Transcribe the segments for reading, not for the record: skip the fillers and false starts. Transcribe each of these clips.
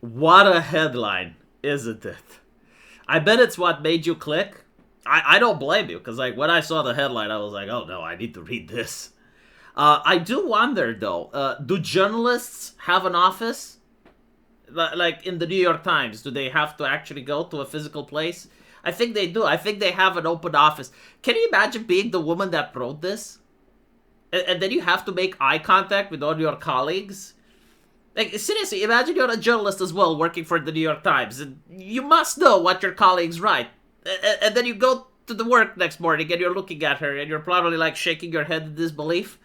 What a headline, isn't it? I bet it's what made you click. I don't blame you, because like when I saw the headline, I was like, oh no, I need to read this. I do wonder though, do journalists have an office? Like in the New York Times, do they have to actually go to a physical place? I think they do. I think they have an open office. Can you imagine being the woman that wrote this? And then you have to make eye contact with all your colleagues? Like, seriously, imagine you're a journalist as well working for the New York Times, and you must know what your colleagues write. And then you go to the work next morning and you're looking at her and you're probably like shaking your head in disbelief.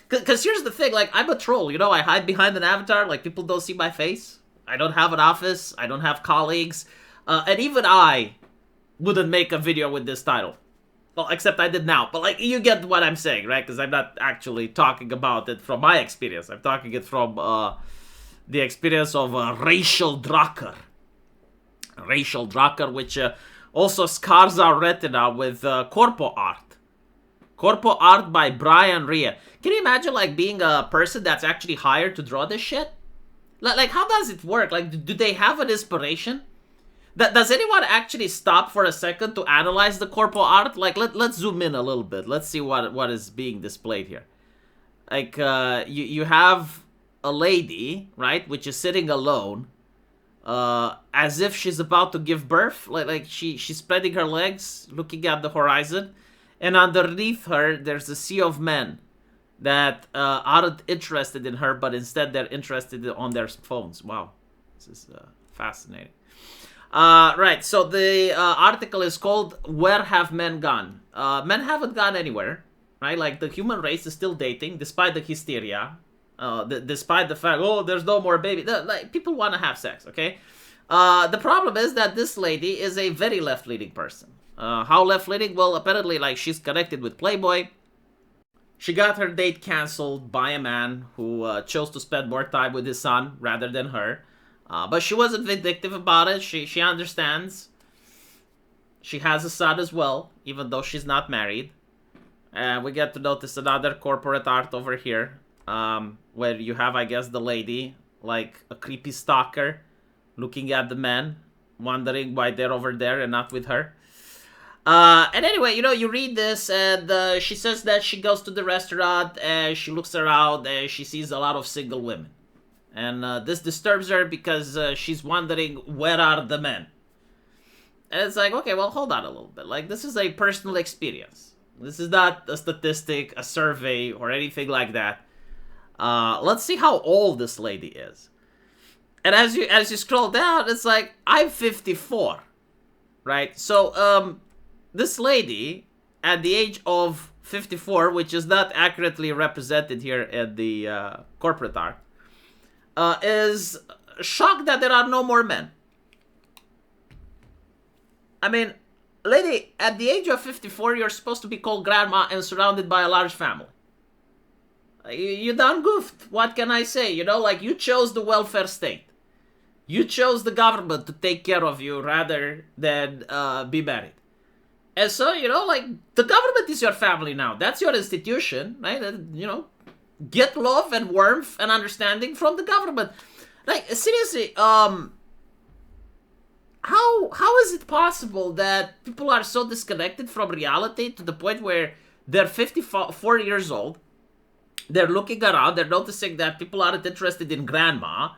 Because here's the thing, like, I'm a troll, you know, I hide behind an avatar, like, people don't see my face. I don't have an office, I don't have colleagues, and even I wouldn't make a video with this title. Well, except I did now, but, like, you get what I'm saying, right? Because I'm not actually talking about it from my experience. I'm talking it from, the experience of Rachel Drucker. Rachel Drucker, which also scars our retina with corpo art. Corpo art by Brian Rea. Can you imagine, like, being a person that's actually hired to draw this shit? Like, how does it work? Like, do they have an inspiration? Does anyone actually stop for a second to analyze the corpo art? Like, let's zoom in a little bit. Let's see what is being displayed here. Like, you have a lady, right, which is sitting alone, as if she's about to give birth. Like she's spreading her legs, looking at the horizon, and underneath her there's a sea of men that aren't interested in her, but instead they're interested on their phones. Wow, this is fascinating. Right, so the article is called "Where Have Men Gone?" Men haven't gone anywhere, right? Like, the human race is still dating despite the hysteria. Despite the fact, oh, there's no more baby. Like, people want to have sex, okay? The problem is that this lady is a very left-leaning person. How left-leaning? Well, apparently, like, she's connected with Playboy. She got her date canceled by a man who chose to spend more time with his son rather than her. But she wasn't vindictive about it. She understands. She has a son as well, even though she's not married. And we get to notice another corporate art over here. Where you have, I guess, the lady, like a creepy stalker, looking at the men, wondering why they're over there and not with her. And anyway, you know, you read this, and she says that she goes to the restaurant, and she looks around, and she sees a lot of single women. And this disturbs her because she's wondering, where are the men? And it's like, okay, well, hold on a little bit. Like, this is a personal experience. This is not a statistic, a survey, or anything like that. Let's see how old this lady is. And as you scroll down, it's like, I'm 54, right? So this lady at the age of 54, which is not accurately represented here in the corporate art, is shocked that there are no more men. I mean, lady, at the age of 54, you're supposed to be called grandma and surrounded by a large family. You done goofed. What can I say? You know, like, you chose the welfare state. You chose the government to take care of you rather than be married. And so, you know, like, the government is your family now. That's your institution, right? You know, get love and warmth and understanding from the government. Like, seriously, how is it possible that people are so disconnected from reality to the point where they're 54 years old, they're looking around, they're noticing that people aren't interested in grandma,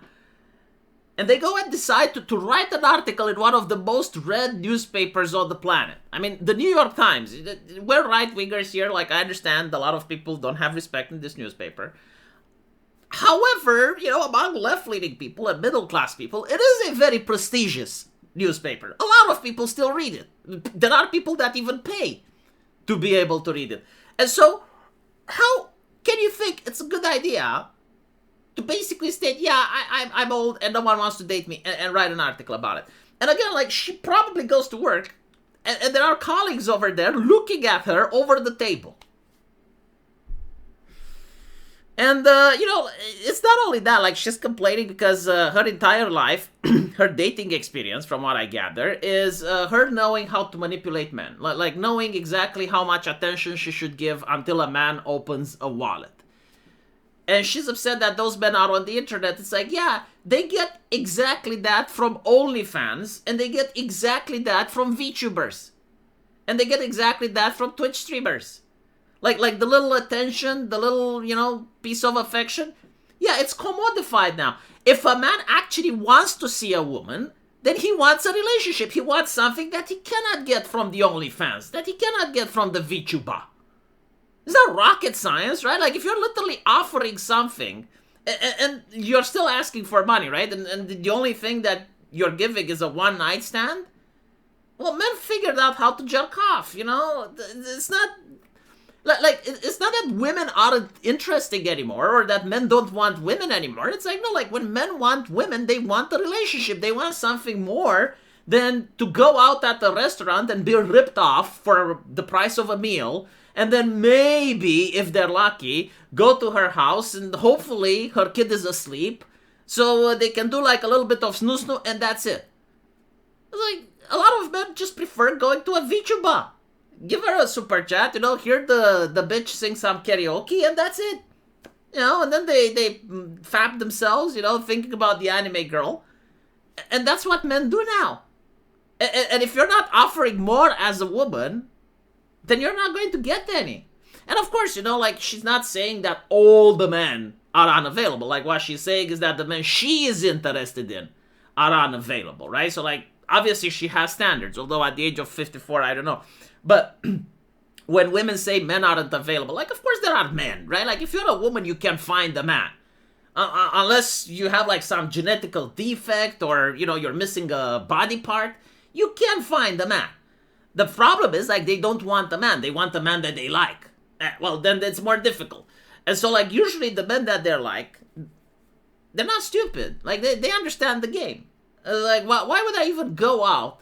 and they go and decide to write an article in one of the most read newspapers on the planet. I mean, the New York Times. We're right-wingers here. Like, I understand a lot of people don't have respect in this newspaper. However, you know, among left-leaning people and middle-class people, it is a very prestigious newspaper. A lot of people still read it. There are people that even pay to be able to read it. And so, how can you think it's a good idea to basically state, yeah, I'm old and no one wants to date me, and write an article about it? And again, like, she probably goes to work, and there are colleagues over there looking at her over the table. And, you know, it's not only that, like, she's complaining because her entire life, her dating experience, from what I gather, is her knowing how to manipulate men. Like, knowing exactly how much attention she should give until a man opens a wallet. And she's upset that those men are on the internet. It's like, yeah, they get exactly that from OnlyFans, and they get exactly that from VTubers. And they get exactly that from Twitch streamers. Like the little attention, the little, piece of affection. Yeah, it's commodified now. If a man actually wants to see a woman, then he wants a relationship. He wants something that he cannot get from the OnlyFans, that he cannot get from the VTuber. It's not rocket science, right? Like, if you're literally offering something, and you're still asking for money, right? And the only thing that you're giving is a one-night stand? Well, men figured out how to jerk off, It's not... Like, it's not that women aren't interesting anymore, or that men don't want women anymore. It's like, no, like, when men want women, they want a relationship. They want something more than to go out at the restaurant and be ripped off for the price of a meal, and then maybe, if they're lucky, go to her house, and hopefully her kid is asleep, so they can do, like, a little bit of snoo-snoo, and that's it. It's like, a lot of men just prefer going to a VTuber. Give her a super chat, hear the bitch sing some karaoke, and that's it. And then they fap themselves, thinking about the anime girl. And that's what men do now. And if you're not offering more as a woman, then you're not going to get any. And of course, she's not saying that all the men are unavailable. Like, what she's saying is that the men she is interested in are unavailable, right? So, like, obviously she has standards, although at the age of 54, I don't know. But when women say men aren't available, like, of course there are men, right? Like, if you're a woman, you can find a man. Unless you have, like, some genetical defect or, you're missing a body part, you can find a man. The problem is, like, they don't want the man. They want the man that they like. Well, then it's more difficult. And so, like, usually the men that they're like, they're not stupid. Like, they understand the game. Like, why would I even go out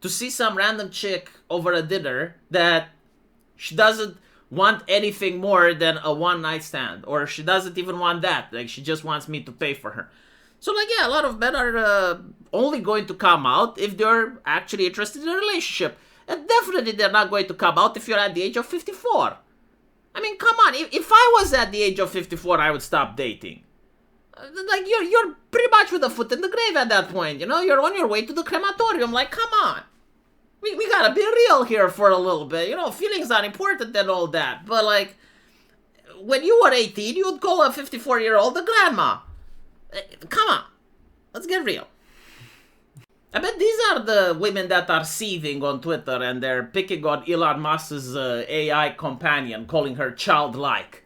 to see some random chick over a dinner that she doesn't want anything more than a one-night stand, or she doesn't even want that, like, she just wants me to pay for her. So, like, yeah, a lot of men are only going to come out if they're actually interested in a relationship, and definitely they're not going to come out if you're at the age of 54. I mean, come on, if I was at the age of 54, I would stop dating. Like, you're pretty much with a foot in the grave at that point, you're on your way to the crematorium. Like, come on. We gotta be real here for a little bit. Feelings are important and all that. But, like, when you were 18, you would call a 54-year-old a grandma. Come on. Let's get real. I bet these are the women that are seething on Twitter and they're picking on Elon Musk's AI companion, calling her childlike.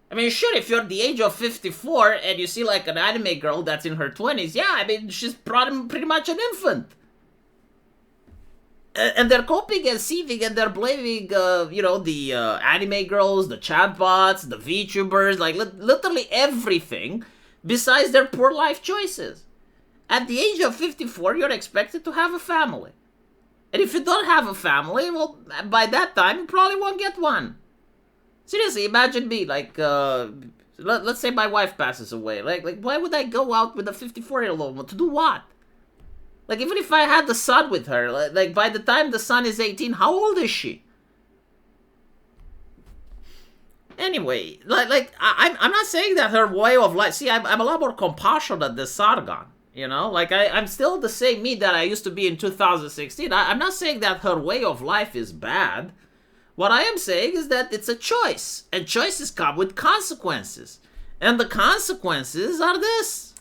I mean, sure, if you're the age of 54 and you see, like, an anime girl that's in her 20s, yeah, I mean, she's pretty much an infant. And they're coping and seething, and they're blaming, the anime girls, the chatbots, the VTubers, like, literally everything besides their poor life choices. At the age of 54, you're expected to have a family. And if you don't have a family, well, by that time, you probably won't get one. Seriously, imagine me, like, let's say my wife passes away. Like, why would I go out with a 54-year-old? To do what? Like, even if I had the son with her, like, by the time the son is 18, how old is she? Anyway, I'm not saying that her way of life... See, I'm a lot more compassionate than Sargon, Like, I'm still the same me that I used to be in 2016. I'm not saying that her way of life is bad. What I am saying is that it's a choice. And choices come with consequences. And the consequences are this.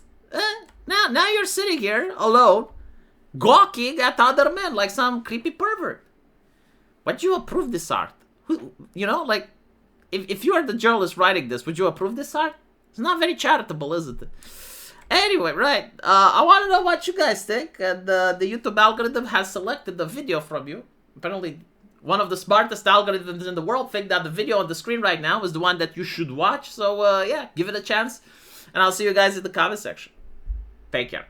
Now you're sitting here alone, gawking at other men like some creepy pervert. Would you approve this art? Like, if you are the journalist writing this, would you approve this art? It's not very charitable, isn't it? Anyway, right. I want to know what you guys think. And the YouTube algorithm has selected the video from you. Apparently, one of the smartest algorithms in the world think that the video on the screen right now is the one that you should watch. So, yeah, give it a chance. And I'll see you guys in the comment section. Take care.